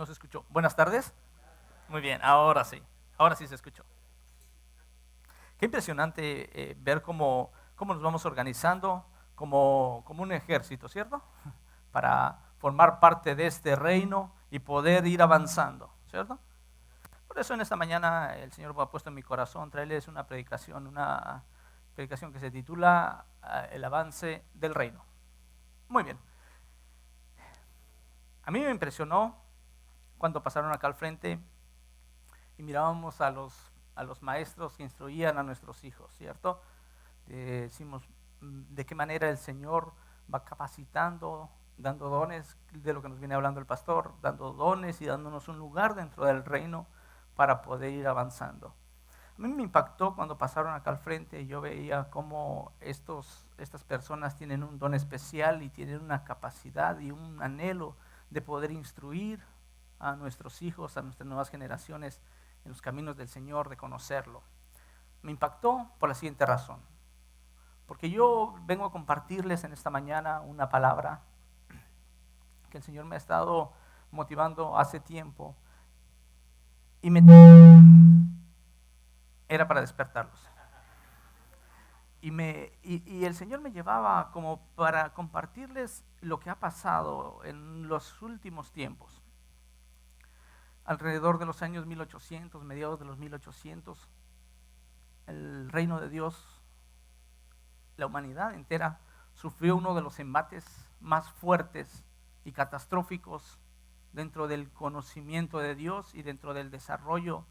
No se escuchó. Buenas tardes. Muy bien, ahora sí se escuchó. Qué impresionante ver cómo nos vamos organizando como un ejército, ¿cierto? Para formar parte de este reino y poder ir avanzando, ¿cierto? Por eso en esta mañana el Señor me ha puesto en mi corazón traerles una predicación que se titula El avance del reino. Muy bien. A mí me impresionó cuando pasaron acá al frente y mirábamos a los maestros que instruían a nuestros hijos, ¿cierto? Decimos de qué manera el Señor va capacitando, dando dones, de lo que nos viene hablando el pastor, dando dones y dándonos un lugar dentro del reino para poder ir avanzando. A mí me impactó cuando pasaron acá al frente y yo veía cómo estas personas tienen un don especial y tienen una capacidad y un anhelo de poder instruir a nuestros hijos, a nuestras nuevas generaciones en los caminos del Señor, de conocerlo. Me impactó por la siguiente razón, porque yo vengo a compartirles en esta mañana una palabra que el Señor me ha estado motivando hace tiempo y era para despertarlos. Y el Señor me llevaba como para compartirles lo que ha pasado en los últimos tiempos. Alrededor de los años 1800, mediados de los 1800, el reino de Dios, la humanidad entera, sufrió uno de los embates más fuertes y catastróficos dentro del conocimiento de Dios y dentro del desarrollo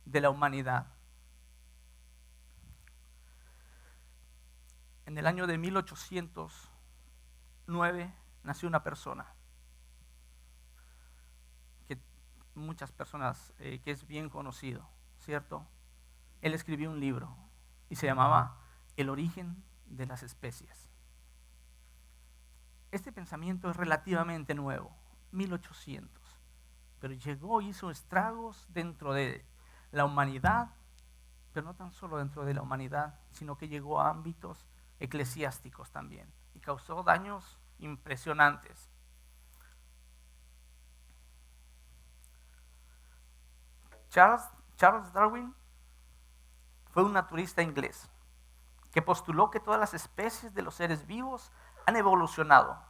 de la humanidad. En el año de 1809 nació una persona que muchas personas, que es bien conocido, ¿cierto? Él escribió un libro y se llamaba El origen de las especies. Este pensamiento es relativamente nuevo, 1800, pero llegó y hizo estragos dentro de la humanidad, pero no tan solo dentro de la humanidad, sino que llegó a ámbitos eclesiásticos también y causó daños impresionantes. Charles Darwin fue un naturalista inglés que postuló que todas las especies de los seres vivos han evolucionado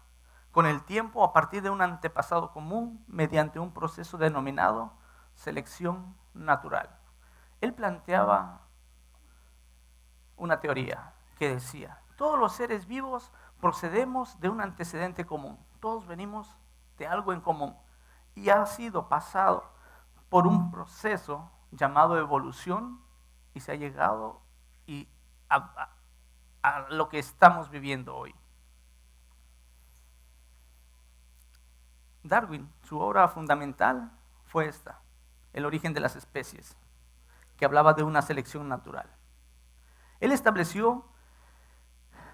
con el tiempo a partir de un antepasado común mediante un proceso denominado selección natural. Él planteaba una teoría que decía: todos los seres vivos procedemos de un antecedente común, todos venimos de algo en común y ha sido pasado por un proceso llamado evolución y se ha llegado a lo que estamos viviendo hoy. Darwin, su obra fundamental fue esta, El origen de las especies, que hablaba de una selección natural. Él estableció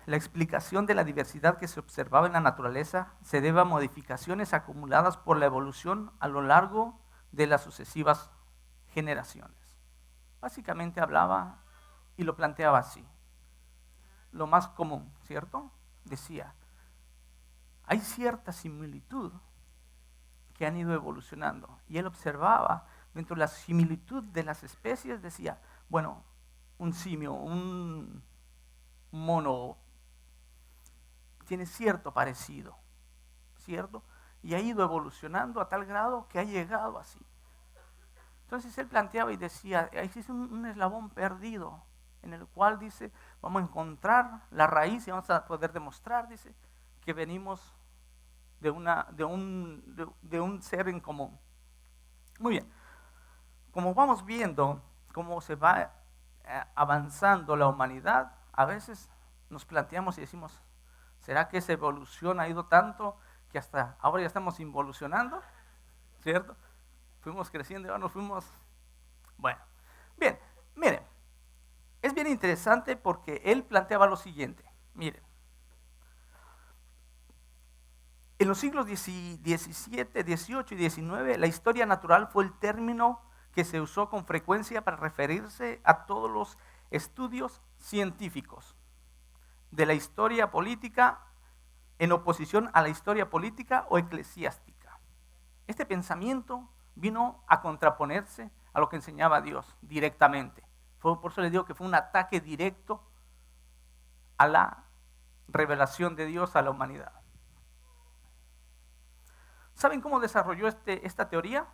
la explicación de la diversidad que se observaba en la naturaleza se debe a modificaciones acumuladas por la evolución a lo largo de las sucesivas generaciones. Básicamente hablaba y lo planteaba así. Lo más común, ¿cierto? Decía, hay cierta similitud que han ido evolucionando. Y él observaba dentro de la similitud de las especies, decía, bueno, un simio, un mono, tiene cierto parecido, ¿cierto? Y ha ido evolucionando a tal grado que ha llegado así. Entonces él planteaba y decía, existe un eslabón perdido en el cual dice, vamos a encontrar la raíz y vamos a poder demostrar, dice, que venimos de un ser en común. Muy bien, como vamos viendo cómo se va avanzando la humanidad, a veces nos planteamos y decimos, ¿será que esa evolución ha ido tanto que hasta ahora ya estamos involucionando? ¿Cierto? Fuimos creciendo y ahora nos fuimos... Bueno, bien, miren, es bien interesante porque él planteaba lo siguiente, miren. En los siglos XVII, XVIII y XIX, la historia natural fue el término que se usó con frecuencia para referirse a todos los estudios científicos de la historia política en oposición a la historia política o eclesiástica. Este pensamiento vino a contraponerse a lo que enseñaba Dios directamente. Por eso les digo que fue un ataque directo a la revelación de Dios a la humanidad. ¿Saben cómo desarrolló esta teoría?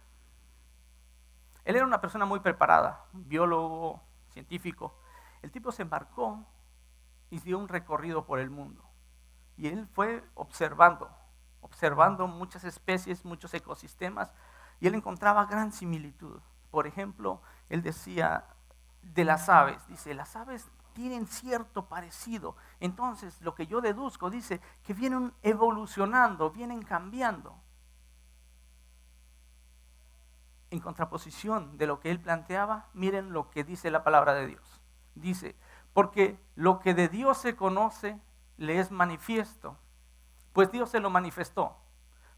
Él era una persona muy preparada, biólogo, científico. El tipo se embarcó y dio un recorrido por el mundo. Y él fue observando muchas especies, muchos ecosistemas, y él encontraba gran similitud. Por ejemplo, él decía de las aves, dice, las aves tienen cierto parecido. Entonces, lo que yo deduzco, dice, que vienen evolucionando, vienen cambiando. En contraposición de lo que él planteaba, miren lo que dice la palabra de Dios. Dice, porque lo que de Dios se conoce le es manifiesto, pues Dios se lo manifestó.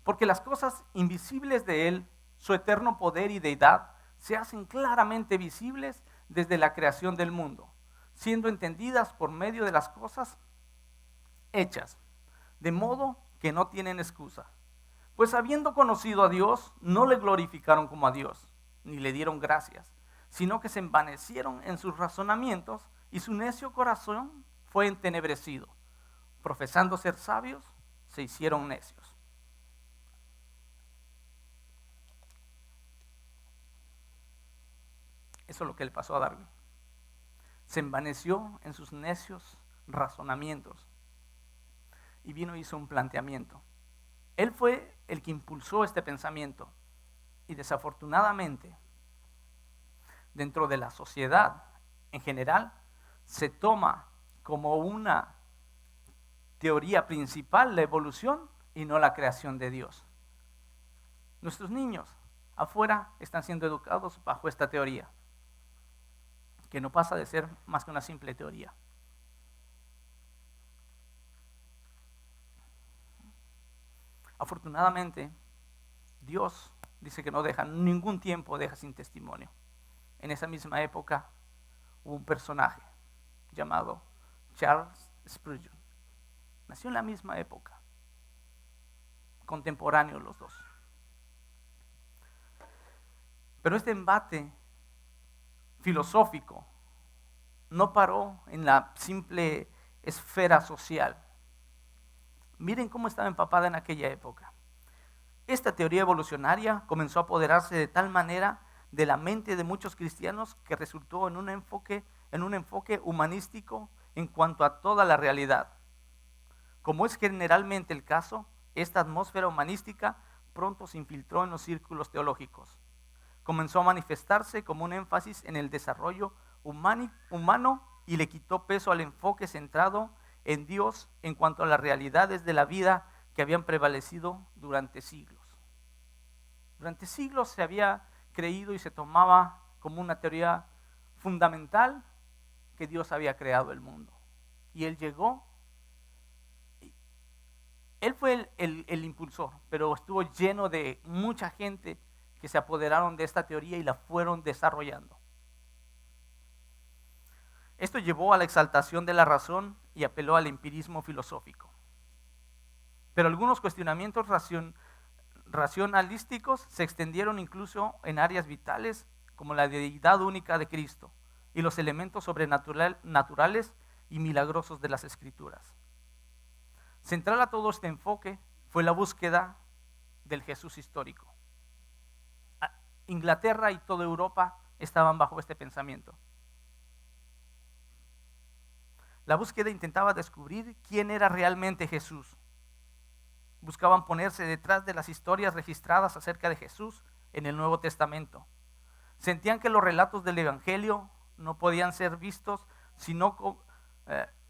Porque las cosas invisibles de él, su eterno poder y deidad, se hacen claramente visibles desde la creación del mundo, siendo entendidas por medio de las cosas hechas, de modo que no tienen excusa. Pues habiendo conocido a Dios, no le glorificaron como a Dios, ni le dieron gracias, sino que se envanecieron en sus razonamientos y su necio corazón fue entenebrecido. Profesando ser sabios, se hicieron necios. Eso es lo que le pasó a Darwin. Se envaneció en sus necios razonamientos y vino y hizo un planteamiento. Él fue el que impulsó este pensamiento y desafortunadamente dentro de la sociedad en general se toma como una teoría principal la evolución y no la creación de Dios. Nuestros niños afuera están siendo educados bajo esta teoría, que no pasa de ser más que una simple teoría. Afortunadamente, Dios dice que no deja, ningún tiempo deja sin testimonio. En esa misma época hubo un personaje llamado Charles Spurgeon. Nació en la misma época, contemporáneos los dos. Pero este embate filosófico no paró en la simple esfera social. Miren cómo estaba empapada en aquella época. Esta teoría evolucionaria comenzó a apoderarse de tal manera de la mente de muchos cristianos que resultó en un enfoque humanístico en cuanto a toda la realidad. Como es generalmente el caso, esta atmósfera humanística pronto se infiltró en los círculos teológicos. Comenzó a manifestarse como un énfasis en el desarrollo humano y le quitó peso al enfoque centrado en Dios en cuanto a las realidades de la vida que habían prevalecido durante siglos. Durante siglos se había creído y se tomaba como una teoría fundamental que Dios había creado el mundo. Y Él llegó, Él fue el impulsor, pero estuvo lleno de mucha gente que se apoderaron de esta teoría y la fueron desarrollando. Esto llevó a la exaltación de la razón y apeló al empirismo filosófico. Pero algunos cuestionamientos racionalísticos se extendieron incluso en áreas vitales como la deidad única de Cristo y los elementos sobrenaturales y milagrosos de las Escrituras. Central a todo este enfoque fue la búsqueda del Jesús histórico. Inglaterra y toda Europa estaban bajo este pensamiento. La búsqueda intentaba descubrir quién era realmente Jesús. Buscaban ponerse detrás de las historias registradas acerca de Jesús en el Nuevo Testamento. Sentían que los relatos del Evangelio no podían ser vistos sino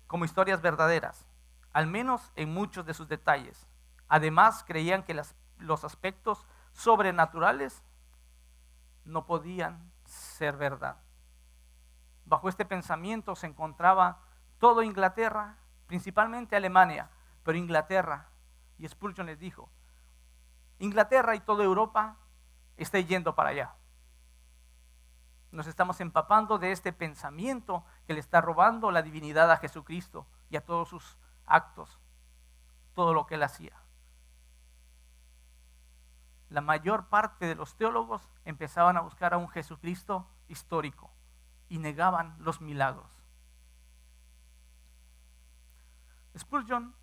como historias verdaderas, al menos en muchos de sus detalles. Además, creían que los aspectos sobrenaturales no podían ser verdad. Bajo este pensamiento se encontraba toda Inglaterra, principalmente Alemania, pero Inglaterra, y Spurgeon les dijo, Inglaterra y toda Europa está yendo para allá. Nos estamos empapando de este pensamiento que le está robando la divinidad a Jesucristo y a todos sus actos, todo lo que él hacía. la mayor parte de los teólogos empezaban a buscar a un Jesucristo histórico y negaban los milagros. Spurgeon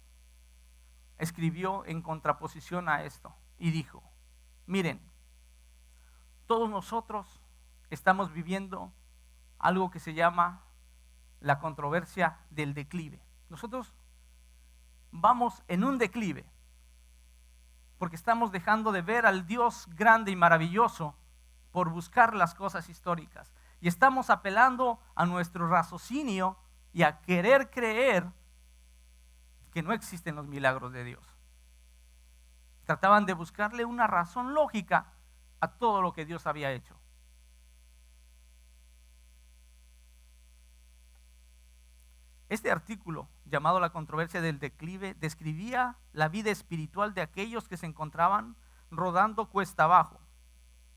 escribió en contraposición a esto y dijo: miren, todos nosotros estamos viviendo algo que se llama la controversia del declive. Nosotros vamos en un declive porque estamos dejando de ver al Dios grande y maravilloso por buscar las cosas históricas. Y estamos apelando a nuestro raciocinio y a querer creer que no existen los milagros de Dios. Trataban de buscarle una razón lógica a todo lo que Dios había hecho. Este artículo, llamado La controversia del declive, describía la vida espiritual de aquellos que se encontraban rodando cuesta abajo.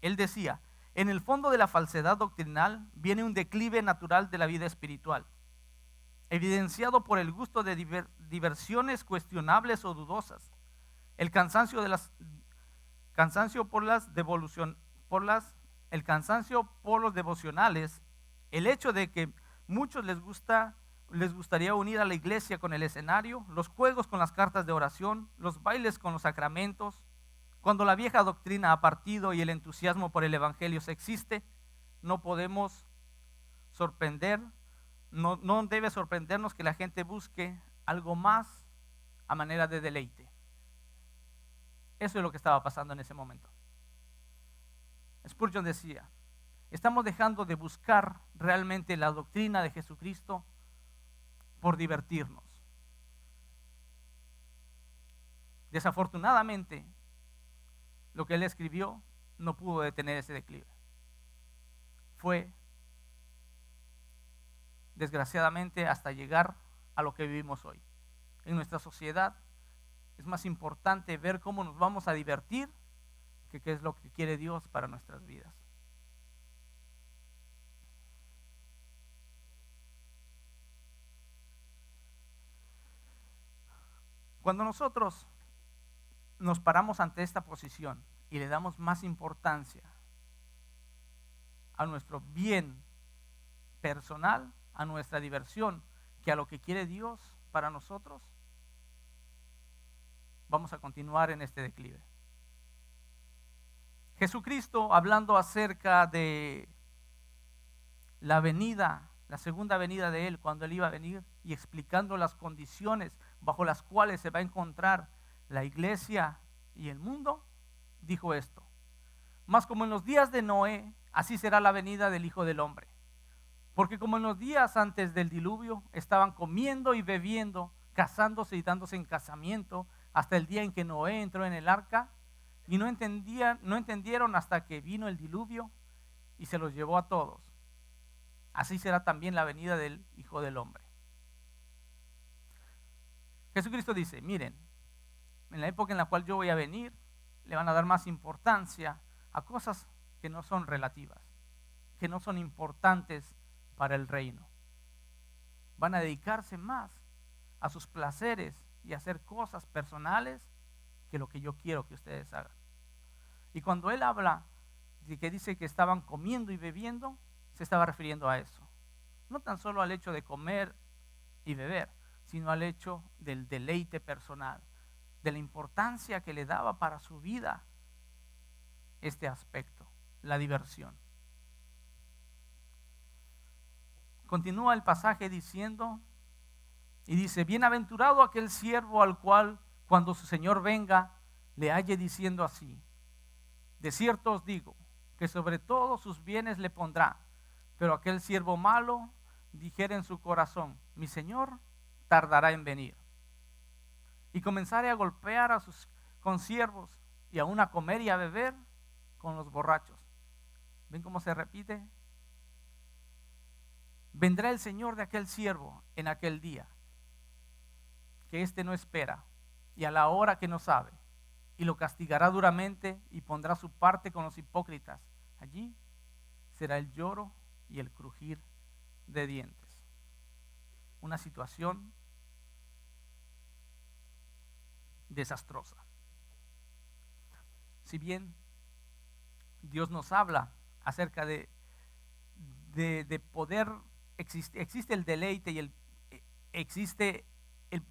Él decía: en el fondo de la falsedad doctrinal viene un declive natural de la vida espiritual, evidenciado por el gusto de diversiones cuestionables o dudosas, el cansancio por los devocionales, el hecho de que muchos les gustaría unir a la iglesia con el escenario, los juegos con las cartas de oración, los bailes con los sacramentos. Cuando la vieja doctrina ha partido y el entusiasmo por el evangelio se existe, no debe sorprendernos que la gente busque algo más a manera de deleite. Eso es lo que estaba pasando en ese momento. Spurgeon decía: estamos dejando de buscar realmente la doctrina de Jesucristo por divertirnos. Desafortunadamente, lo que él escribió no pudo detener ese declive. Fue, desgraciadamente, hasta llegar a lo que vivimos hoy. En nuestra sociedad es más importante ver cómo nos vamos a divertir que qué es lo que quiere Dios para nuestras vidas. Cuando nosotros nos paramos ante esta posición y le damos más importancia a nuestro bien personal, a nuestra diversión, que a lo que quiere Dios para nosotros, vamos a continuar en este declive. Jesucristo, hablando acerca de la venida, la segunda venida de Él, cuando Él iba a venir, y explicando las condiciones bajo las cuales se va a encontrar la iglesia y el mundo, dijo esto: mas como en los días de Noé, así será la venida del Hijo del Hombre. Porque como en los días antes del diluvio estaban comiendo y bebiendo, casándose y dándose en casamiento, hasta el día en que Noé entró en el arca, y no entendieron hasta que vino el diluvio y se los llevó a todos. Así será también la venida del Hijo del Hombre. Jesucristo dice: miren, en la época en la cual yo voy a venir, le van a dar más importancia a cosas que no son relativas, que no son importantes para el reino. Van a dedicarse más a sus placeres y a hacer cosas personales que lo que yo quiero que ustedes hagan. Y cuando él habla de que dice que estaban comiendo y bebiendo, se estaba refiriendo a eso. No tan solo al hecho de comer y beber, sino al hecho del deleite personal, de la importancia que le daba para su vida este aspecto, la diversión. Continúa el pasaje diciendo, y dice: bienaventurado aquel siervo al cual, cuando su Señor venga, le halle diciendo así: de cierto os digo, que sobre todos sus bienes le pondrá. Pero aquel siervo malo dijera en su corazón: mi Señor tardará en venir. Y comenzaré a golpear a sus consiervos y aún a comer y a beber con los borrachos. ¿Ven cómo se repite? Vendrá el Señor de aquel siervo en aquel día, que éste no espera y a la hora que no sabe, y lo castigará duramente y pondrá su parte con los hipócritas. Allí será el lloro y el crujir de dientes. Una situación desastrosa. Si bien Dios nos habla acerca de poder, existe el deleite y existe el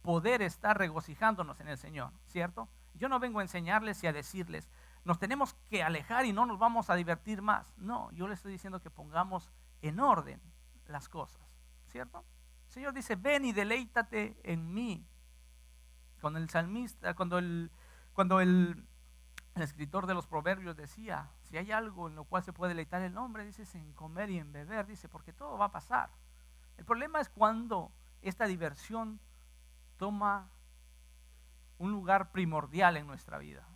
poder estar regocijándonos en el Señor, ¿cierto? Yo no vengo a enseñarles y a decirles, nos tenemos que alejar y no nos vamos a divertir más. No, yo les estoy diciendo que pongamos en orden las cosas, ¿cierto? El Señor dice, ven y deleítate en mí. Cuando el salmista, cuando el escritor de los proverbios decía, si hay algo en lo cual se puede deleitar el hombre, dice, es en comer y en beber, dice, porque todo va a pasar. El problema es cuando esta diversión toma un lugar primordial en nuestra vida.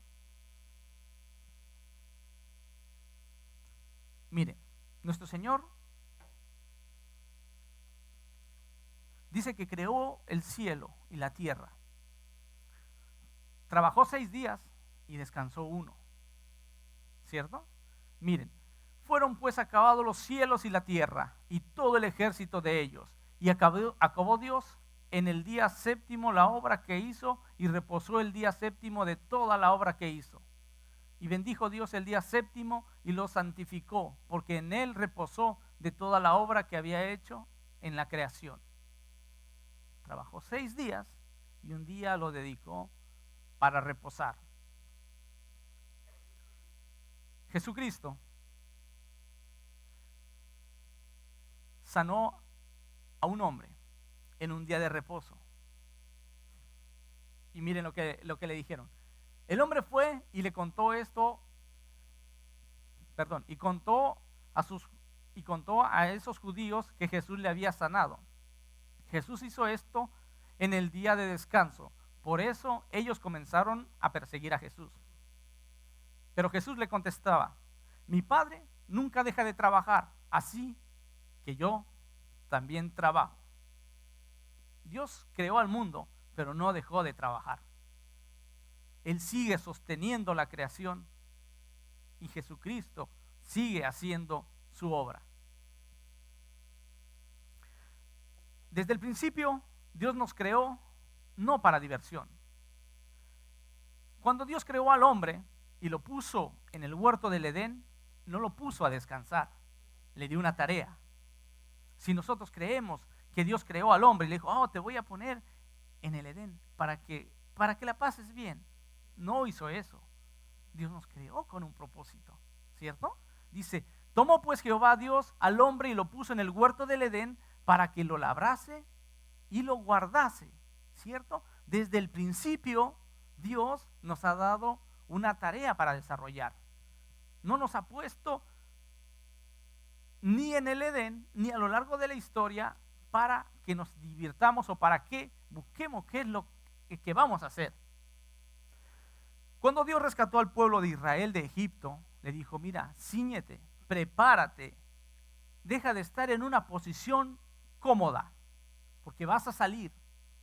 Mire, nuestro Señor dice que creó el cielo y la tierra. Trabajó 6 días y descansó 1. ¿Cierto? Miren, fueron pues acabados los cielos y la tierra y todo el ejército de ellos. Y acabó Dios en el día séptimo la obra que hizo y reposó el día séptimo de toda la obra que hizo. Y bendijo Dios el día séptimo y lo santificó, porque en él reposó de toda la obra que había hecho en la creación. Trabajó 6 días y un día lo dedicó para reposar. Jesucristo sanó a un hombre en un día de reposo. Y miren lo que le dijeron. El hombre fue y le contó esto, y contó a esos judíos que Jesús le había sanado. Jesús hizo esto en el día de descanso. Por eso ellos comenzaron a perseguir a Jesús. Pero Jesús le contestaba, mi Padre nunca deja de trabajar, así que yo también trabajo. Dios creó al mundo, pero no dejó de trabajar. Él sigue sosteniendo la creación y Jesucristo sigue haciendo su obra. Desde el principio, Dios nos creó no para diversión. Cuando Dios creó al hombre y lo puso en el huerto del Edén, no lo puso a descansar, le dio una tarea. Si nosotros creemos que Dios creó al hombre y le dijo, te voy a poner en el Edén para que la pases bien, no hizo eso. Dios nos creó con un propósito, ¿cierto? Dice, tomó pues Jehová Dios al hombre y lo puso en el huerto del Edén para que lo labrase y lo guardase, ¿cierto? Desde el principio Dios nos ha dado una tarea para desarrollar. No nos ha puesto ni en el Edén ni a lo largo de la historia para que nos divirtamos o para que busquemos qué es lo que vamos a hacer. Cuando Dios rescató al pueblo de Israel de Egipto, le dijo, mira, cíñete, prepárate, deja de estar en una posición cómoda, porque vas a salir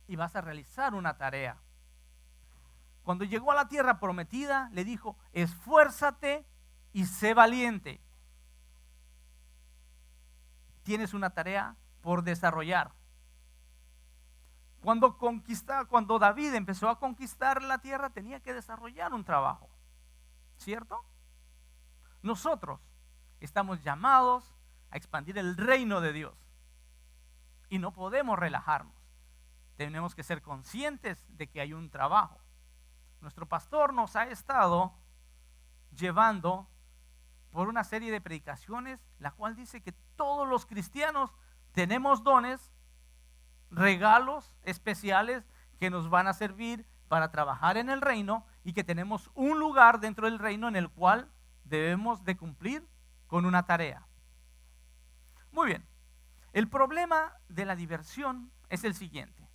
y vas a realizar una tarea. Cuando llegó a la tierra prometida, le dijo, esfuérzate y sé valiente. Tienes una tarea por desarrollar. Cuando David empezó a conquistar la tierra, tenía que desarrollar un trabajo, ¿cierto? Nosotros estamos llamados a expandir el reino de Dios y no podemos relajarnos. Tenemos que ser conscientes de que hay un trabajo. Nuestro pastor nos ha estado llevando por una serie de predicaciones, la cual dice que todos los cristianos tenemos dones, regalos especiales que nos van a servir para trabajar en el reino y que tenemos un lugar dentro del reino en el cual debemos de cumplir con una tarea. Muy bien, el problema de la diversión es el siguiente.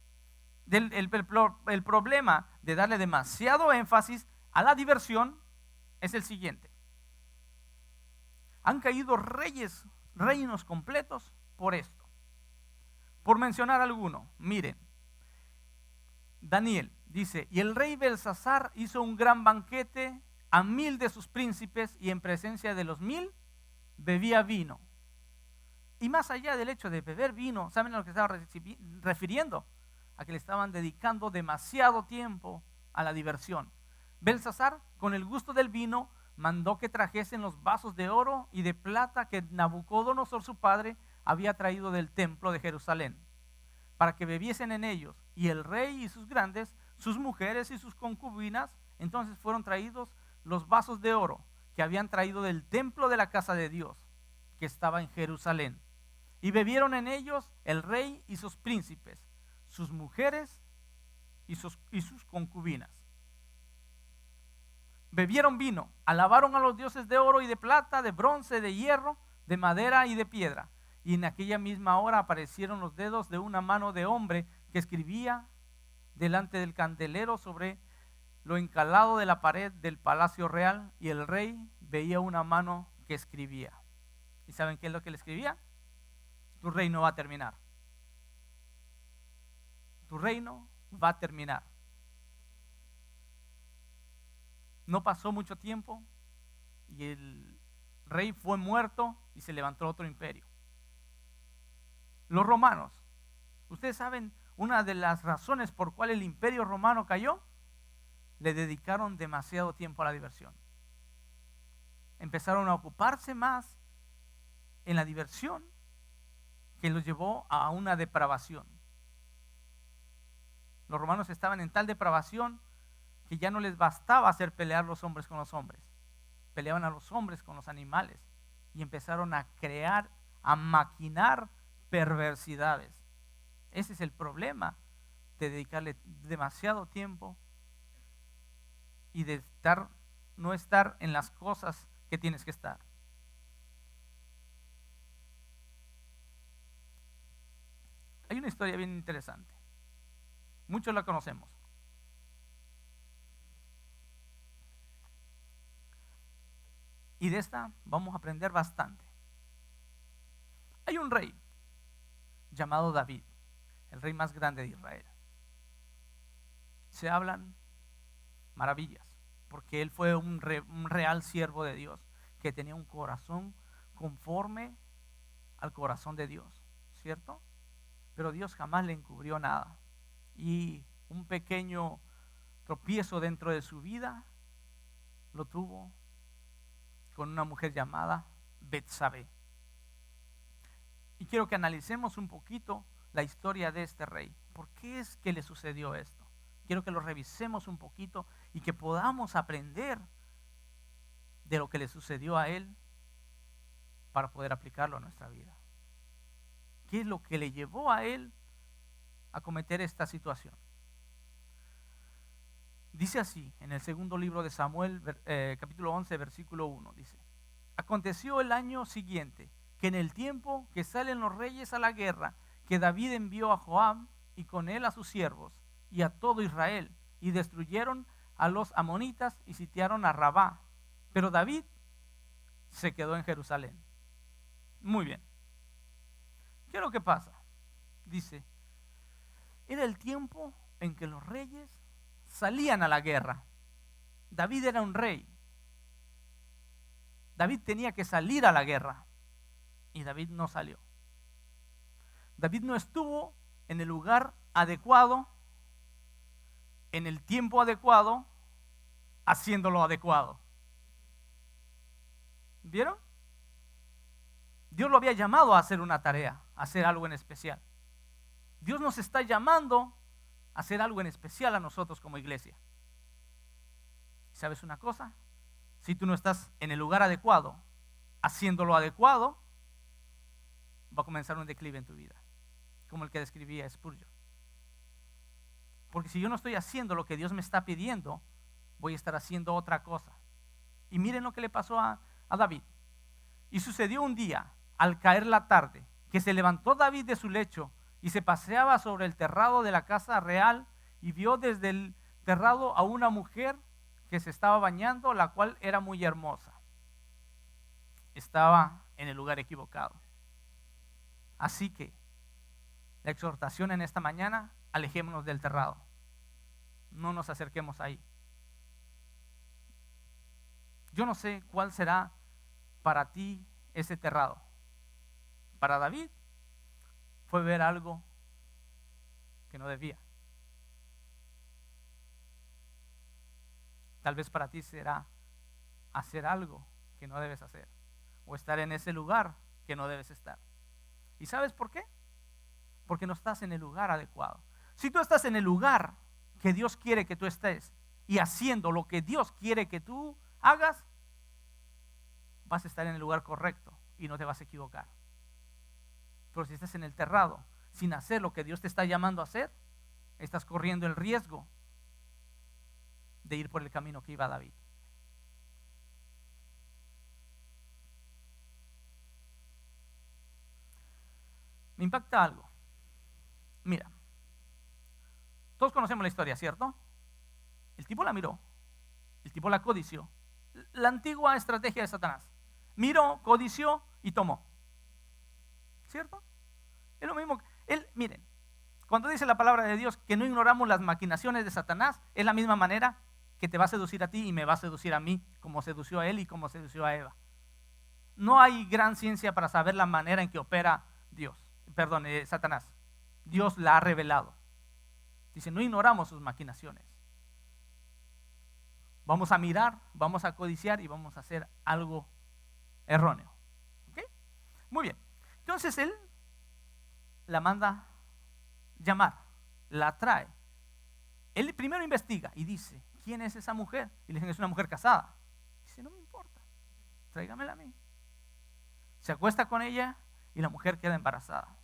El problema de darle demasiado énfasis a la diversión es el siguiente. Han caído reinos completos por esto. Por mencionar alguno, miren, Daniel dice, y el rey Belsasar hizo un gran banquete a 1000 de sus príncipes y en presencia de los 1000 bebía vino. Y más allá del hecho de beber vino, ¿saben a lo que estaba refiriendo? A que le estaban dedicando demasiado tiempo a la diversión. Belsasar, con el gusto del vino, mandó que trajesen los vasos de oro y de plata que Nabucodonosor su padre había traído del templo de Jerusalén, para que bebiesen en ellos. Y el rey y sus grandes, sus mujeres y sus concubinas. Entonces fueron traídos los vasos de oro que habían traído del templo de la casa de Dios, que estaba en Jerusalén. Y bebieron en ellos el rey y sus príncipes, sus mujeres y sus concubinas. Bebieron vino, alabaron a los dioses de oro y de plata, de bronce, de hierro, de madera y de piedra. Y en aquella misma hora aparecieron los dedos de una mano de hombre que escribía delante del candelero sobre lo encalado de la pared del palacio real, y el rey veía una mano que escribía. ¿Y saben qué es lo que le escribía? Tu reino va a terminar. Tu reino va a terminar. No pasó mucho tiempo y el rey fue muerto y se levantó otro imperio. Los romanos, ustedes saben, una de las razones por cual el imperio romano cayó, le dedicaron demasiado tiempo a la diversión. Empezaron a ocuparse más en la diversión, que los llevó a una depravación. Los romanos estaban en tal depravación que ya no les bastaba hacer pelear los hombres con los hombres. Peleaban a los hombres con los animales y empezaron a crear, a maquinar perversidades. Ese es el problema de dedicarle demasiado tiempo y de no estar en las cosas que tienes que estar. Hay una historia bien interesante. Muchos la conocemos. Y de esta vamos a aprender bastante. Hay un rey llamado David, el rey más grande de Israel. Se hablan maravillas, porque él fue un real siervo de Dios, que tenía un corazón conforme al corazón de Dios, ¿cierto? Pero Dios jamás le encubrió nada. Y un pequeño tropiezo dentro de su vida lo tuvo con una mujer llamada Betsabé. Y quiero que analicemos un poquito la historia de este rey. ¿Por qué es que le sucedió esto? Quiero que lo revisemos un poquito y que podamos aprender de lo que le sucedió a él para poder aplicarlo a nuestra vida. ¿Qué es lo que le llevó a él a cometer esta situación? Dice así en el segundo libro de Samuel, capítulo 11, versículo 1, dice: aconteció el año siguiente, que en el tiempo que salen los reyes a la guerra, que David envió a Joab y con él a sus siervos y a todo Israel, y destruyeron a los amonitas y sitiaron a Rabá. Pero David se quedó en Jerusalén. Muy bien. ¿Qué es lo que pasa? Dice, era el tiempo en que los reyes salían a la guerra. David era un rey. David tenía que salir a la guerra y David no salió. David no estuvo en el lugar adecuado, en el tiempo adecuado, haciendo lo adecuado. ¿Vieron? Dios lo había llamado a hacer una tarea, a hacer algo en especial. Dios nos está llamando a hacer algo en especial a nosotros como iglesia. ¿Sabes una cosa? Si tú no estás en el lugar adecuado, haciendo lo adecuado, va a comenzar un declive en tu vida, como el que describía Spurgeon. Porque si yo no estoy haciendo lo que Dios me está pidiendo, voy a estar haciendo otra cosa. Y miren lo que le pasó a David. Y sucedió un día, al caer la tarde, que se levantó David de su lecho y se paseaba sobre el terrado de la casa real y vio desde el terrado a una mujer que se estaba bañando, la cual era muy hermosa. Estaba en el lugar equivocado. Así que la exhortación en esta mañana: alejémonos del terrado. No nos acerquemos ahí. Yo no sé cuál será para ti ese terrado. Para David fue ver algo que no debía. Tal vez para ti será hacer algo que no debes hacer o estar en ese lugar que no debes estar. ¿Y sabes por qué? Porque no estás en el lugar adecuado. Si tú estás en el lugar que Dios quiere que tú estés y haciendo lo que Dios quiere que tú hagas, vas a estar en el lugar correcto y no te vas a equivocar. Pero si estás en el terrado sin hacer lo que Dios te está llamando a hacer, estás corriendo el riesgo de ir por el camino que iba David. Me impacta algo. Mira, todos conocemos la historia, ¿cierto? El tipo la miró, el tipo la codició. La antigua estrategia de Satanás. Miró, codició y tomó. ¿Cierto? Es lo mismo. Miren, cuando dice la palabra de Dios que no ignoramos las maquinaciones de Satanás, es la misma manera que te va a seducir a ti y me va a seducir a mí, como sedució a él y como sedució a Eva. No hay gran ciencia para saber la manera en que opera Satanás. Dios la ha revelado. Dice, no ignoramos sus maquinaciones. Vamos a mirar, vamos a codiciar y vamos a hacer algo erróneo. ¿Ok? Muy bien. Entonces él la manda llamar, la trae. Él primero investiga y dice, ¿quién es esa mujer? Y le dicen, es una mujer casada. Dice, no me importa, tráigamela a mí. Se acuesta con ella y la mujer queda embarazada.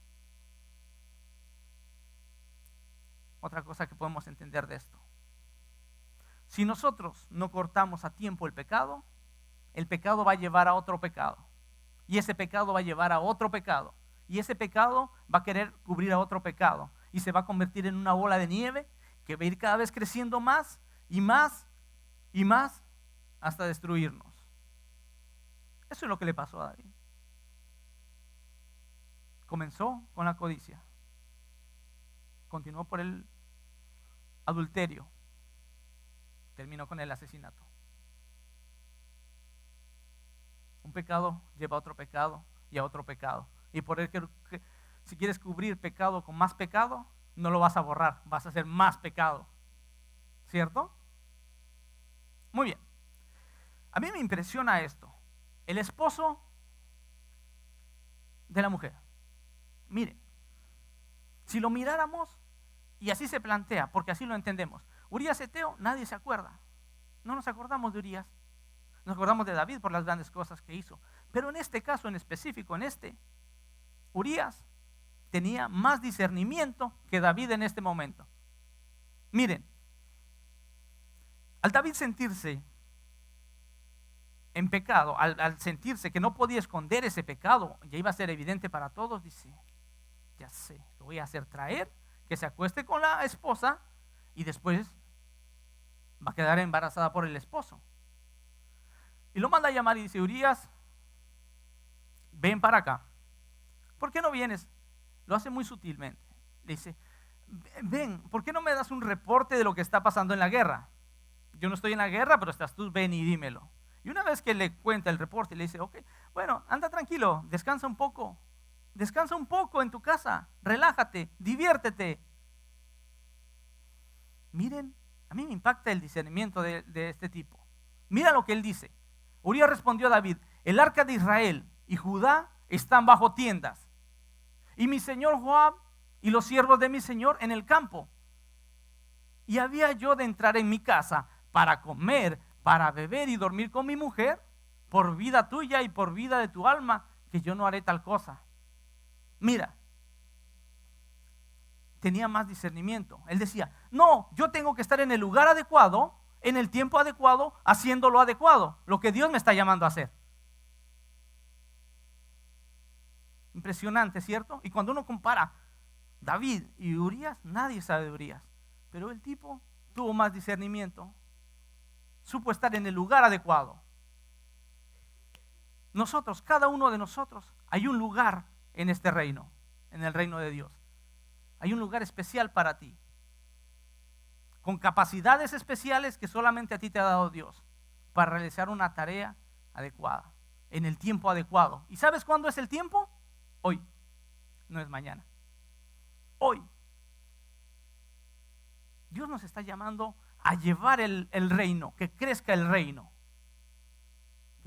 Otra cosa que podemos entender de esto. Si nosotros no cortamos a tiempo el pecado va a llevar a otro pecado. Y ese pecado va a llevar a otro pecado. Y ese pecado va a querer cubrir a otro pecado. Y se va a convertir en una bola de nieve que va a ir cada vez creciendo más y más y más hasta destruirnos. Eso es lo que le pasó a David. Comenzó con la codicia. Continuó por el adulterio. Terminó con el asesinato. Un pecado lleva a otro pecado y a otro pecado. Y por el que si quieres cubrir pecado con más pecado, no lo vas a borrar, vas a hacer más pecado. ¿Cierto? Muy bien. A mí me impresiona esto. El esposo de la mujer. Miren, si lo miráramos, y así se plantea, porque así lo entendemos. Urías Eteo, nadie se acuerda. No nos acordamos de Urías. Nos acordamos de David por las grandes cosas que hizo. Pero en este caso en específico, Urías tenía más discernimiento que David en este momento. Miren, al David sentirse en pecado, al sentirse que no podía esconder ese pecado, ya iba a ser evidente para todos, dice, ya sé, lo voy a hacer traer, que se acueste con la esposa y después va a quedar embarazada por el esposo. Y lo manda a llamar y dice, Urías, ven para acá. ¿Por qué no vienes? Lo hace muy sutilmente. Le dice, ven, ¿por qué no me das un reporte de lo que está pasando en la guerra? Yo no estoy en la guerra, pero estás tú, ven y dímelo. Y una vez que le cuenta el reporte, le dice, ok, bueno, anda tranquilo, descansa un poco en tu casa, relájate, diviértete. Miren, a mí me impacta el discernimiento de este tipo. Mira lo que él dice. Urías respondió a David, el arca de Israel y Judá están bajo tiendas, y mi señor Joab y los siervos de mi señor en el campo. Y había yo de entrar en mi casa para comer, para beber y dormir con mi mujer, por vida tuya y por vida de tu alma, que yo no haré tal cosa. Mira, tenía más discernimiento. Él decía, no, yo tengo que estar en el lugar adecuado, en el tiempo adecuado, haciendo lo adecuado, lo que Dios me está llamando a hacer. Impresionante, ¿cierto? Y cuando uno compara David y Urías, nadie sabe de Urías, pero el tipo tuvo más discernimiento, supo estar en el lugar adecuado. Nosotros, cada uno de nosotros, hay un lugar en este reino, en el reino de Dios. Hay un lugar especial para ti, con capacidades especiales que solamente a ti te ha dado Dios, para realizar una tarea adecuada, en el tiempo adecuado. ¿Y sabes cuándo es el tiempo? Hoy, no es mañana. Hoy. Dios nos está llamando a llevar el reino, que crezca el reino.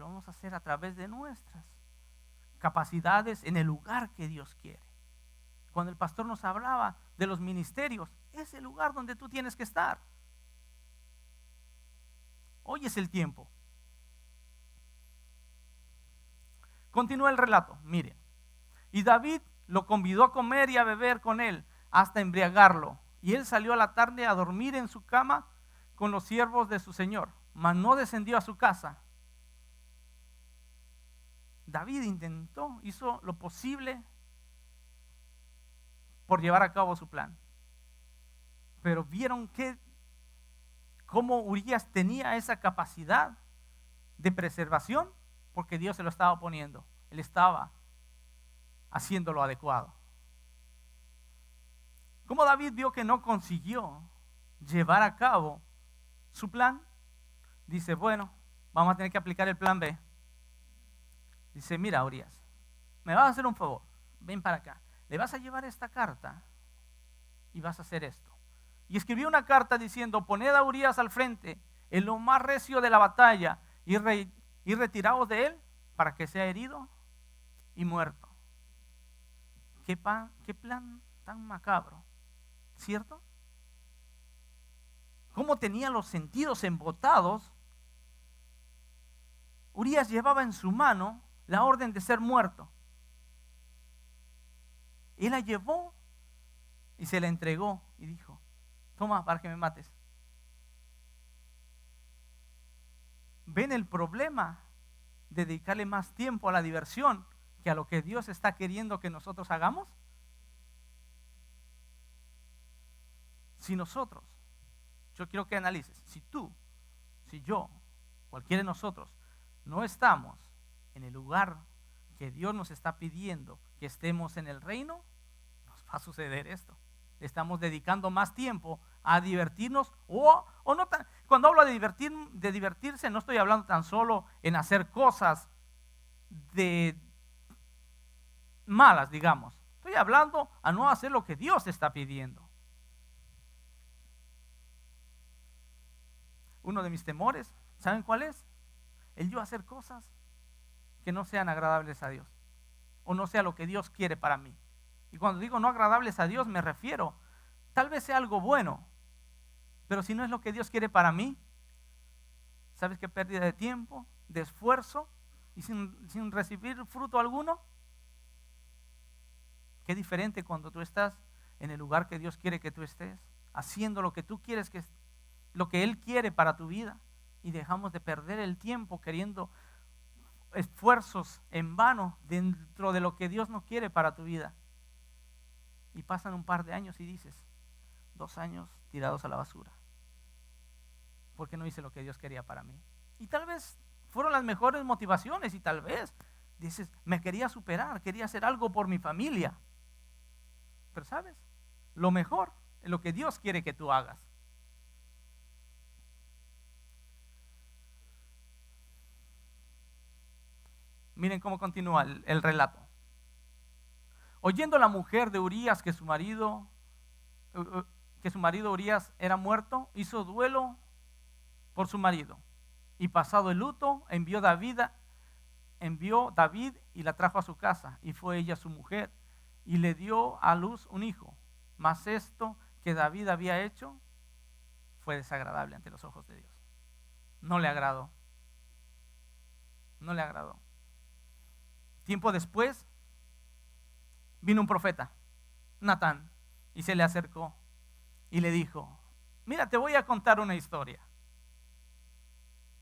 lo vamos a hacer a través de nuestras capacidades en el lugar que Dios quiere. Cuando el pastor nos hablaba de los ministerios, es el lugar donde tú tienes que estar. Hoy es el tiempo. Continúa el relato, miren. Y David lo convidó a comer y a beber con él hasta embriagarlo. Y él salió a la tarde a dormir en su cama con los siervos de su señor, mas no descendió a su casa. David hizo lo posible por llevar a cabo su plan. Pero vieron cómo Urías tenía esa capacidad de preservación, porque Dios se lo estaba poniendo. Él estaba haciendo lo adecuado. Como David vio que no consiguió llevar a cabo su plan, dice, bueno, vamos a tener que aplicar el plan B. Dice, mira, Urías, me vas a hacer un favor, ven para acá. Le vas a llevar esta carta y vas a hacer esto. Y escribió una carta diciendo, poned a Urías al frente, en lo más recio de la batalla, y retiraos de él para que sea herido y muerto. ¿Qué plan tan macabro? ¿Cierto? ¿Cómo tenía los sentidos embotados? Urías llevaba en su mano la orden de ser muerto. Él la llevó y se la entregó y dijo, toma para que me mates. ¿Ven el problema de dedicarle más tiempo a la diversión que a lo que Dios está queriendo que nosotros hagamos? Si nosotros, yo quiero que analices, si tú, si yo, cualquiera de nosotros, no estamos en el lugar que Dios nos está pidiendo que estemos en el reino, nos va a suceder esto. Estamos dedicando más tiempo a divertirnos o no tan. Cuando hablo de divertirse, no estoy hablando tan solo en hacer cosas de malas, digamos. Estoy hablando a no hacer lo que Dios está pidiendo. Uno de mis temores, ¿saben cuál es? El yo hacer cosas que no sean agradables a Dios o no sea lo que Dios quiere para mí. Y cuando digo no agradables a Dios me refiero, tal vez sea algo bueno, pero si no es lo que Dios quiere para mí, ¿sabes qué pérdida de tiempo, de esfuerzo y sin recibir fruto alguno? Qué diferente cuando tú estás en el lugar que Dios quiere que tú estés, haciendo lo que tú quieres lo que Él quiere para tu vida, y dejamos de perder el tiempo queriendo esfuerzos en vano dentro de lo que Dios no quiere para tu vida. Y pasan un par de años y dices, 2 años tirados a la basura, porque no hice lo que Dios quería para mí. Y tal vez fueron las mejores motivaciones, y tal vez dices, me quería superar, quería hacer algo por mi familia. Pero sabes, lo mejor es lo que Dios quiere que tú hagas. Miren cómo continúa el relato. Oyendo la mujer de Urías que su marido Urías era muerto, hizo duelo por su marido. Y pasado el luto, envió David y la trajo a su casa. Y fue ella su mujer y le dio a luz un hijo. Mas esto que David había hecho fue desagradable ante los ojos de Dios. No le agradó. No le agradó. Tiempo después vino un profeta, Natán, y se le acercó y le dijo, mira, te voy a contar una historia.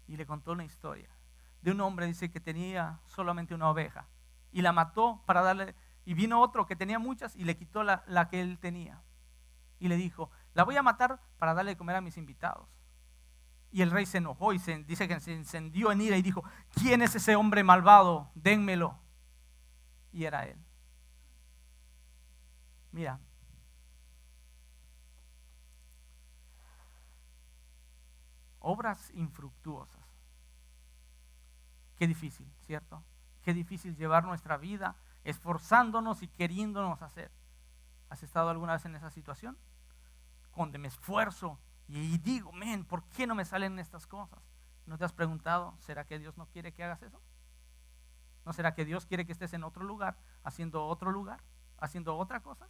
Y le contó una historia de un hombre, dice, que tenía solamente una oveja y la mató para darle, y vino otro que tenía muchas y le quitó la que él tenía. Y le dijo, la voy a matar para darle de comer a mis invitados. Y el rey se enojó y dice que se encendió en ira y dijo, ¿quién es ese hombre malvado? Dénmelo. Y era él. Mira, obras infructuosas. Qué difícil, ¿cierto? Qué difícil llevar nuestra vida esforzándonos y queriéndonos hacer. ¿Has estado alguna vez en esa situación? Donde me esfuerzo y digo, ¿por qué no me salen estas cosas? ¿No te has preguntado, será que Dios no quiere que hagas eso? ¿No será que Dios quiere que estés en otro lugar, haciendo otra cosa?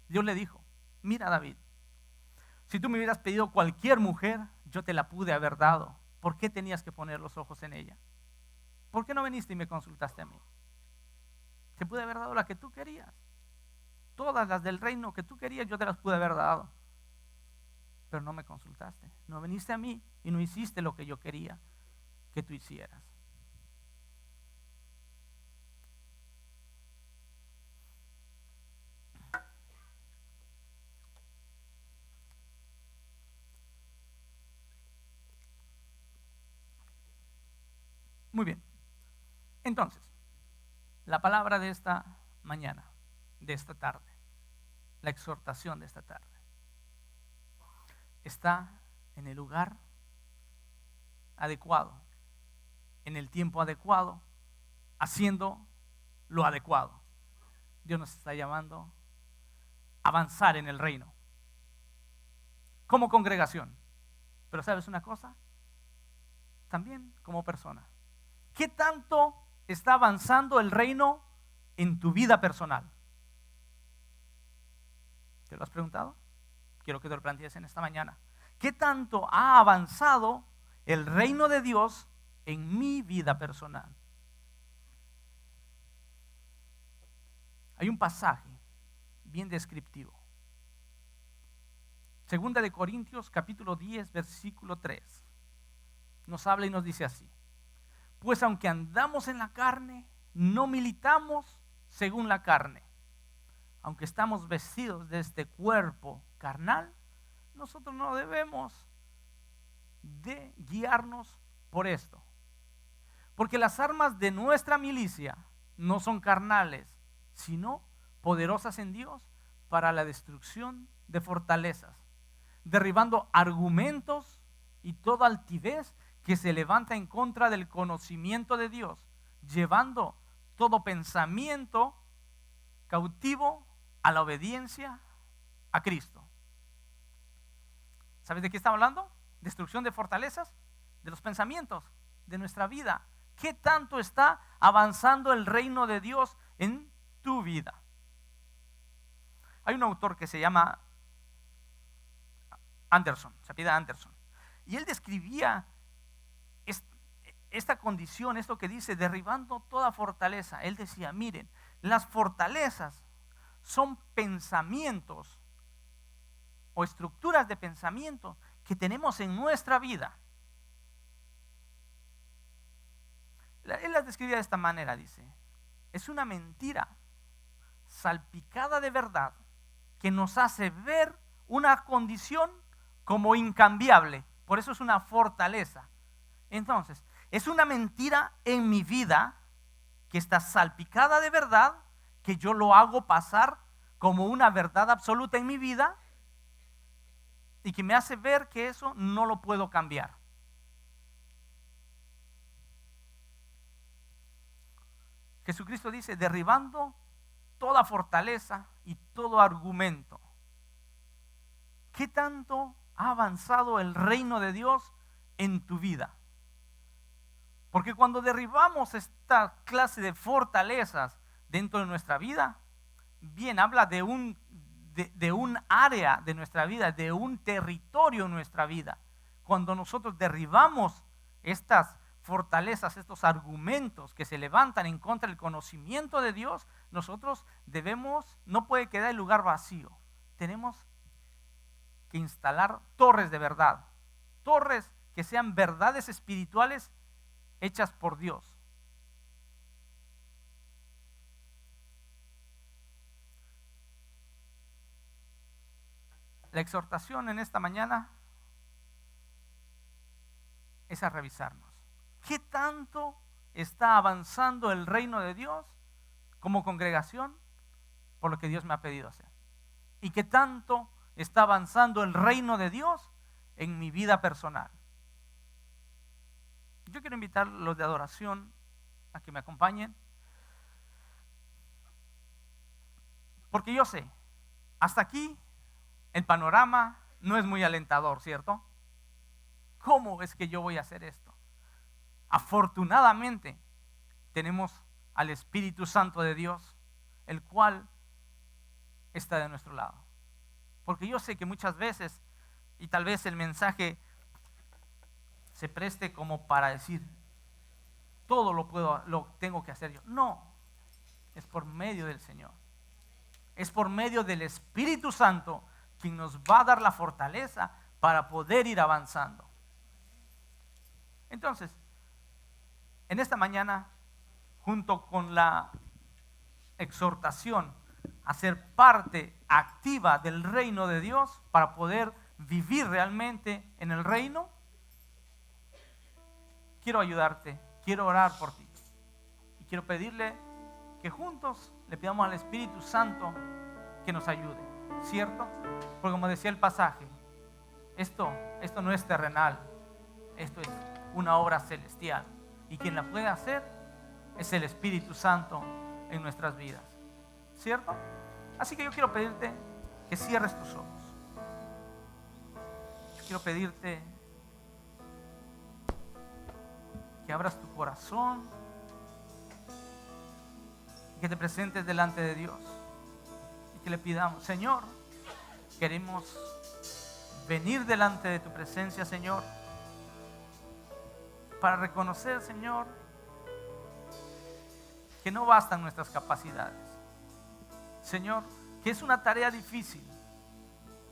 Dios le dijo, mira David, si tú me hubieras pedido cualquier mujer, yo te la pude haber dado. ¿Por qué tenías que poner los ojos en ella? ¿Por qué no viniste y me consultaste a mí? Te pude haber dado la que tú querías. Todas las del reino que tú querías, yo te las pude haber dado. Pero no me consultaste. No viniste a mí y no hiciste lo que yo quería que tú hicieras. Muy bien. Entonces, la palabra de esta mañana, de esta tarde, la exhortación de esta tarde, está en el lugar adecuado, en el tiempo adecuado, haciendo lo adecuado. Dios nos está llamando a avanzar en el reino, como congregación. Pero ¿sabes una cosa? También como persona. ¿Qué tanto está avanzando el reino en tu vida personal? ¿Te lo has preguntado? Quiero que te lo plantees en esta mañana. ¿Qué tanto ha avanzado el reino de Dios en mi vida personal? Hay un pasaje bien descriptivo. Segunda de Corintios, capítulo 10, versículo 3. Nos habla y nos dice así. Pues aunque andamos en la carne, no militamos según la carne. Aunque estamos vestidos de este cuerpo carnal, nosotros no debemos de guiarnos por esto. Porque las armas de nuestra milicia no son carnales, sino poderosas en Dios para la destrucción de fortalezas, derribando argumentos y toda altivez que se levanta en contra del conocimiento de Dios, llevando todo pensamiento cautivo a la obediencia a Cristo. ¿Sabes de qué estamos hablando? Destrucción de fortalezas, de los pensamientos, de nuestra vida. ¿Qué tanto está avanzando el reino de Dios en tu vida? Hay un autor que se llama Anderson, se apellida Anderson, y él describía esta condición, esto que dice, derribando toda fortaleza. Él decía, miren, las fortalezas son pensamientos o estructuras de pensamiento que tenemos en nuestra vida. Él las describía de esta manera, dice, es una mentira salpicada de verdad que nos hace ver una condición como incambiable. Por eso es una fortaleza. Entonces, es una mentira en mi vida que está salpicada de verdad, que yo lo hago pasar como una verdad absoluta en mi vida y que me hace ver que eso no lo puedo cambiar. Jesucristo dice, derribando toda fortaleza y todo argumento. ¿Qué tanto ha avanzado el reino de Dios en tu vida? Porque cuando derribamos esta clase de fortalezas dentro de nuestra vida, bien, habla de un área de nuestra vida, de un territorio en nuestra vida. Cuando nosotros derribamos estas fortalezas, estos argumentos que se levantan en contra del conocimiento de Dios, nosotros no puede quedar el lugar vacío. Tenemos que instalar torres de verdad, torres que sean verdades espirituales hechas por Dios. La exhortación en esta mañana es a revisarnos. ¿Qué tanto está avanzando el reino de Dios como congregación por lo que Dios me ha pedido hacer? ¿Y qué tanto está avanzando el reino de Dios en mi vida personal? Yo quiero invitar a los de adoración a que me acompañen, porque yo sé, hasta aquí el panorama no es muy alentador, ¿cierto? ¿cómo es que yo voy a hacer esto? Afortunadamente, tenemos al Espíritu Santo de Dios, el cual está de nuestro lado. Porque yo sé que muchas veces, y tal vez el mensaje se preste como para decir, todo lo tengo que hacer yo. No, es por medio del Señor. Es por medio del Espíritu Santo quien nos va a dar la fortaleza para poder ir avanzando. Entonces, en esta mañana, junto con la exhortación a ser parte activa del reino de Dios para poder vivir realmente en el reino, quiero ayudarte, quiero orar por ti y quiero pedirle que juntos le pidamos al Espíritu Santo que nos ayude, ¿cierto? Porque como decía el pasaje, esto no es terrenal, esto es una obra celestial y quien la puede hacer es el Espíritu Santo en nuestras vidas, ¿cierto? Así que yo quiero pedirte que cierres tus ojos. Quiero pedirte que abras tu corazón, que te presentes delante de Dios y que le pidamos, Señor, queremos venir delante de tu presencia, Señor, para reconocer, Señor, que no bastan nuestras capacidades. Señor, que es una tarea difícil.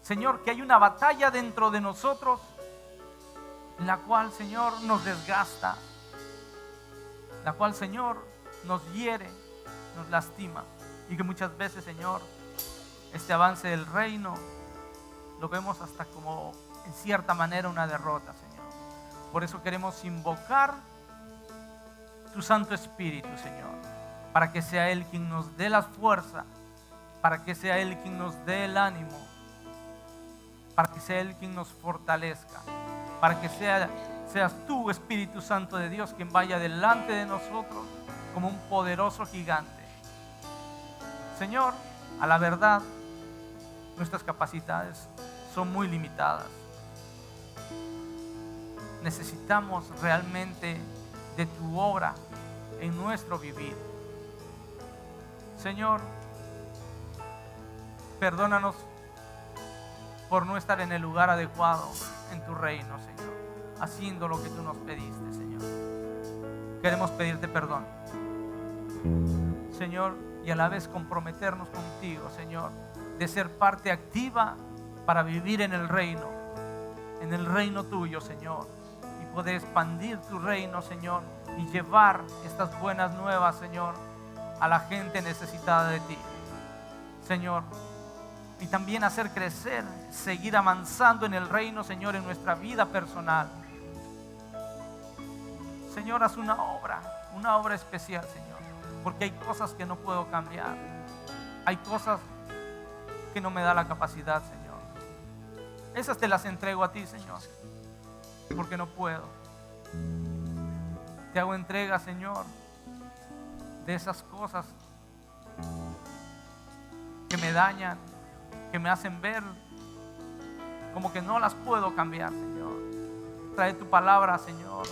Señor, que hay una batalla dentro de nosotros, en la cual, Señor, nos desgasta, la cual, Señor, nos hiere, nos lastima, y que muchas veces, Señor, este avance del reino lo vemos hasta como en cierta manera una derrota, Señor. Por eso queremos invocar tu Santo Espíritu, Señor, para que sea Él quien nos dé la fuerza, para que sea Él quien nos dé el ánimo, para que sea Él quien nos fortalezca, para que seas tú, Espíritu Santo de Dios, quien vaya delante de nosotros como un poderoso gigante. Señor, a la verdad, nuestras capacidades son muy limitadas. Necesitamos realmente de tu obra en nuestro vivir. Señor, perdónanos por no estar en el lugar adecuado en tu reino, Señor, haciendo lo que tú nos pediste, Señor. Queremos pedirte perdón, Señor, y a la vez comprometernos contigo, Señor, de ser parte activa para vivir en el reino tuyo, Señor, y poder expandir tu reino, Señor, y llevar estas buenas nuevas, Señor, a la gente necesitada de ti, Señor, y también hacer crecer, seguir avanzando en el reino, Señor, en nuestra vida personal. Señor, haz una obra especial, Señor, porque hay cosas que no puedo cambiar, hay cosas que no me da la capacidad, Señor. Esas te las entrego a ti, Señor, porque no puedo. Te hago entrega, Señor, de esas cosas que me dañan, que me hacen ver como que no las puedo cambiar, Señor. Trae tu palabra, Señor,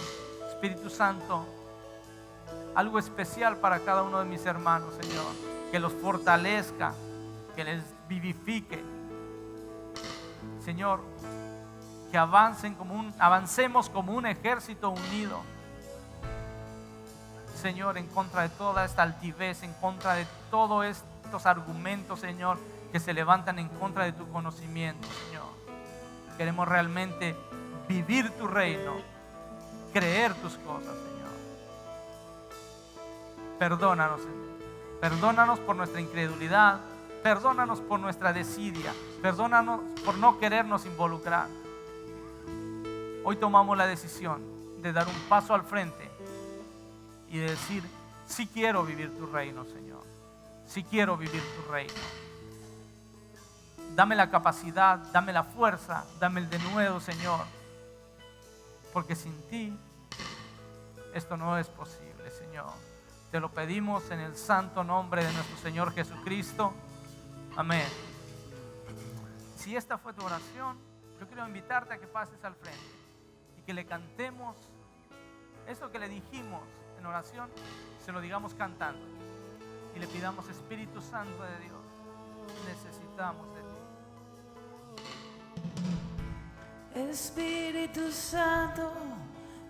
Espíritu Santo, algo especial para cada uno de mis hermanos, Señor, que los fortalezca, que les vivifique, Señor, que avancemos como un ejército unido, Señor, en contra de toda esta altivez, en contra de todos estos argumentos, Señor, que se levantan en contra de tu conocimiento, Señor. Queremos realmente vivir tu reino, creer tus cosas, Señor. Perdónanos, Señor. Perdónanos por nuestra incredulidad, perdónanos por nuestra desidia, perdónanos por no querernos involucrar. Hoy tomamos la decisión de dar un paso al frente y de decir, sí quiero vivir tu reino, Señor. Sí quiero vivir tu reino. Dame la capacidad, dame la fuerza, dame el denuedo, Señor. Porque sin ti esto no es posible, Señor. Te lo pedimos en el santo nombre de nuestro Señor Jesucristo. Amén. Si esta fue tu oración, yo quiero invitarte a que pases al frente. que le cantemos eso que le dijimos en oración, se lo digamos cantando y le pidamos: Espíritu Santo de Dios, necesitamos de ti. Espíritu Santo,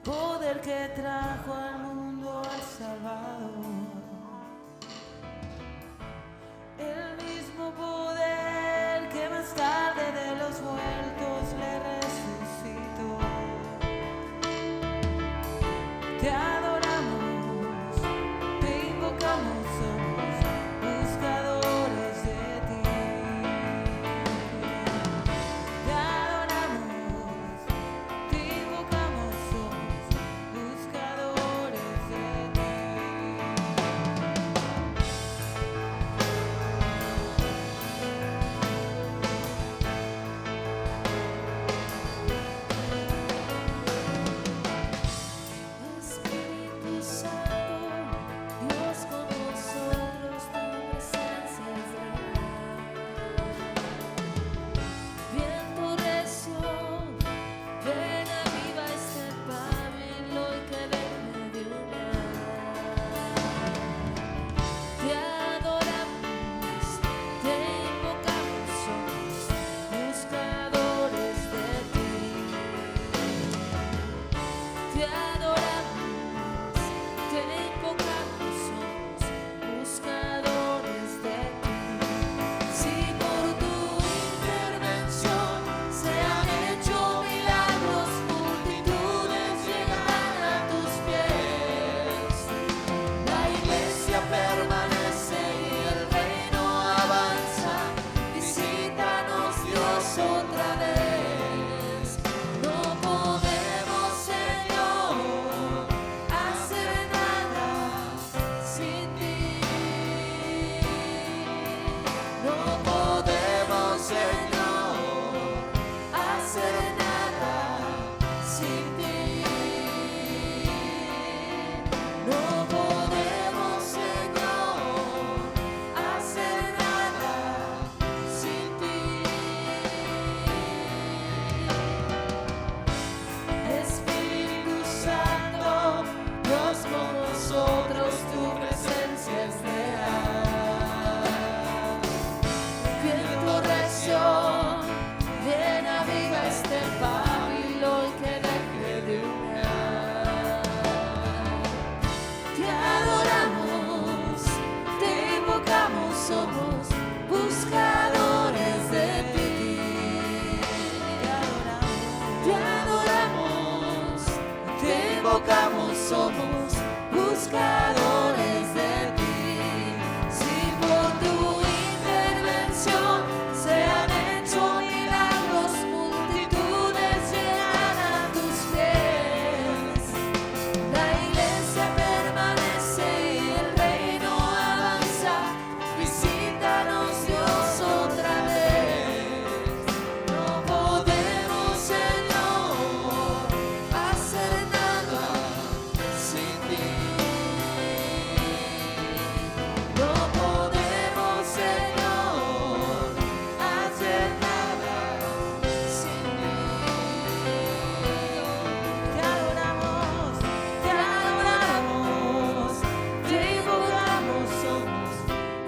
poder que trajo al mundo al Salvador, el mismo poder que más tarde de los muertos le resucitó. Te adoramos, te invocamos, somos buscadores de ti. Te adoramos, te invocamos, somos buscadores de ti. Espíritu Santo, Dios con nosotros, tu presencia es real. Viento recio, ven aviva este pábilo y que deje de humear. Te adoramos, te invocamos, somos buscadores de ti. Te adoramos, te invocamos, somos buscadores de ti. Si por tu intervención se han hecho milagros, multitudes llegan a tus pies. La iglesia permanece y el reino avanza. Visítanos, Dios, otra vez. No podemos, Señor, hacer nada sin ti. No podemos, Señor, hacer nada sin ti. No podemos, Señor, hacer nada sin ti. Espíritu Santo, Dios con nosotros, tu presencia es real. Viento recio, ven aviva este pábilo y que deje de humear. Te adoramos, te invocamos, somos buscadores de ti. Te adoramos, te invocamos, somos buscadores de ti. Si por tu intervención se han hecho milagros, multitudes llegan a tus pies. La iglesia permanece y el reino avanza. Visítanos, Dios, otra vez. No podemos, Señor, hacer nada sin ti. No podemos, Señor, hacer nada sin ti. Te adoramos, te invocamos, somos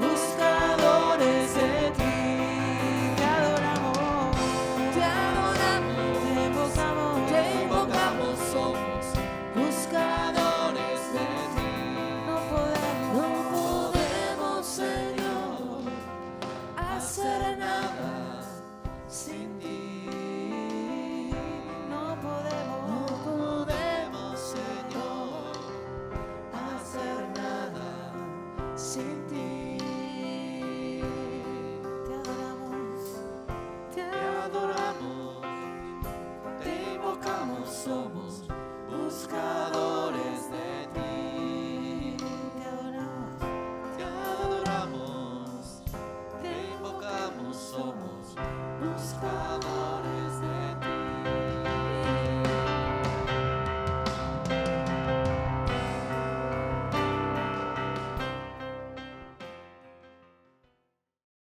buscadores de ti. Te adoramos, te invocamos, somos buscadores de ti. No podemos, Señor, hacer nada sin ti.